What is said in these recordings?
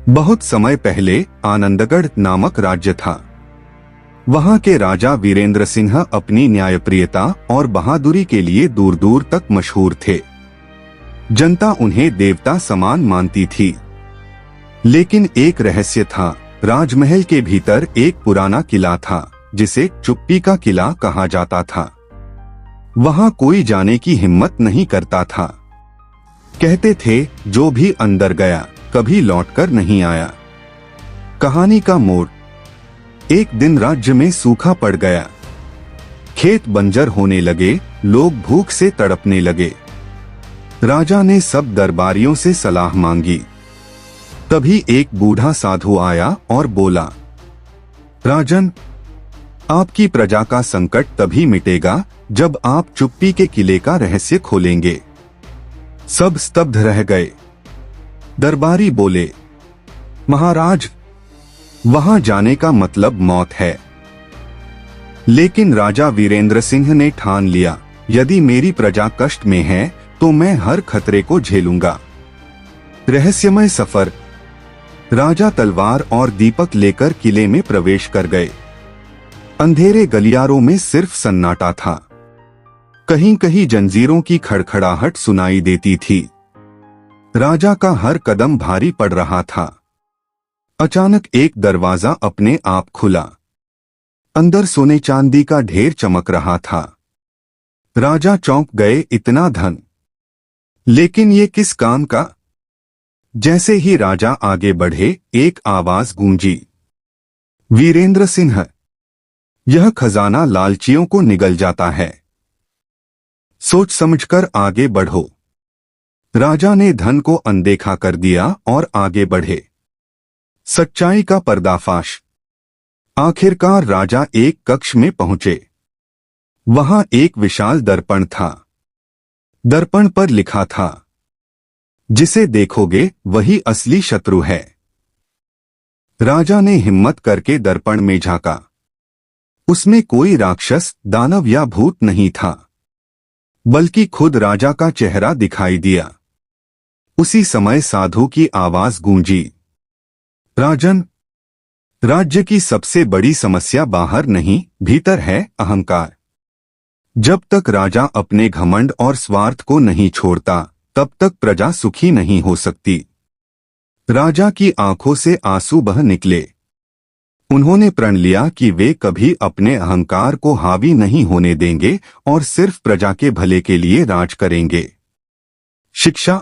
बहुत समय पहले आनंदगढ़ नामक राज्य था। वहां के राजा वीरेंद्र सिंह अपनी न्यायप्रियता और बहादुरी के लिए दूर दूर तक मशहूर थे। जनता उन्हें देवता समान मानती थी। लेकिन एक रहस्य था। राजमहल के भीतर एक पुराना किला था जिसे चुप्पी का किला कहा जाता था। वहां कोई जाने की हिम्मत नहीं करता था। कहते थे जो भी अंदर गया कभी लौटकर नहीं आया। कहानी का मोड़। एक दिन राज्य में सूखा पड़ गया। खेत बंजर होने लगे, लोग भूख से तड़पने लगे। राजा ने सब दरबारियों से सलाह मांगी। तभी एक बूढ़ा साधु आया और बोला, राजन, आपकी प्रजा का संकट तभी मिटेगा जब आप चुप्पी के किले का रहस्य खोलेंगे। सब स्तब्ध रह गए। दरबारी बोले, महाराज, वहां जाने का मतलब मौत है। लेकिन राजा वीरेंद्र सिंह ने ठान लिया, यदि मेरी प्रजा कष्ट में है तो मैं हर खतरे को झेलूंगा। रहस्यमय सफर। राजा तलवार और दीपक लेकर किले में प्रवेश कर गए। अंधेरे गलियारों में सिर्फ सन्नाटा था। कहीं कहीं जंजीरों की खड़खड़ाहट सुनाई देती थी। राजा का हर कदम भारी पड़ रहा था। अचानक एक दरवाजा अपने आप खुला। अंदर सोने चांदी का ढेर चमक रहा था। राजा चौंक गए, इतना धन, लेकिन ये किस काम का? जैसे ही राजा आगे बढ़े, एक आवाज गूंजी, वीरेंद्र सिंह, यह खजाना लालचियों को निगल जाता है, सोच समझकर आगे बढ़ो। राजा ने धन को अनदेखा कर दिया और आगे बढ़े। सच्चाई का पर्दाफाश। आखिरकार राजा एक कक्ष में पहुंचे। वहां एक विशाल दर्पण था। दर्पण पर लिखा था, जिसे देखोगे वही असली शत्रु है। राजा ने हिम्मत करके दर्पण में झांका। उसमें कोई राक्षस, दानव या भूत नहीं था, बल्कि खुद राजा का चेहरा दिखाई दिया। उसी समय साधु की आवाज गूंजी, राजन, राज्य की सबसे बड़ी समस्या बाहर नहीं, भीतर है, अहंकार। जब तक राजा अपने घमंड और स्वार्थ को नहीं छोड़ता, तब तक प्रजा सुखी नहीं हो सकती। राजा की आंखों से आंसू बह निकले। उन्होंने प्रण लिया कि वे कभी अपने अहंकार को हावी नहीं होने देंगे और सिर्फ प्रजा के भले के लिए राज करेंगे। शिक्षा।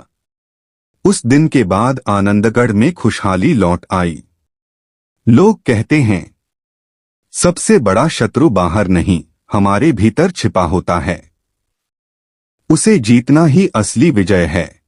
उस दिन के बाद आनंदगढ़ में खुशहाली लौट आई। लोग कहते हैं, सबसे बड़ा शत्रु बाहर नहीं, हमारे भीतर छिपा होता है। उसे जीतना ही असली विजय है।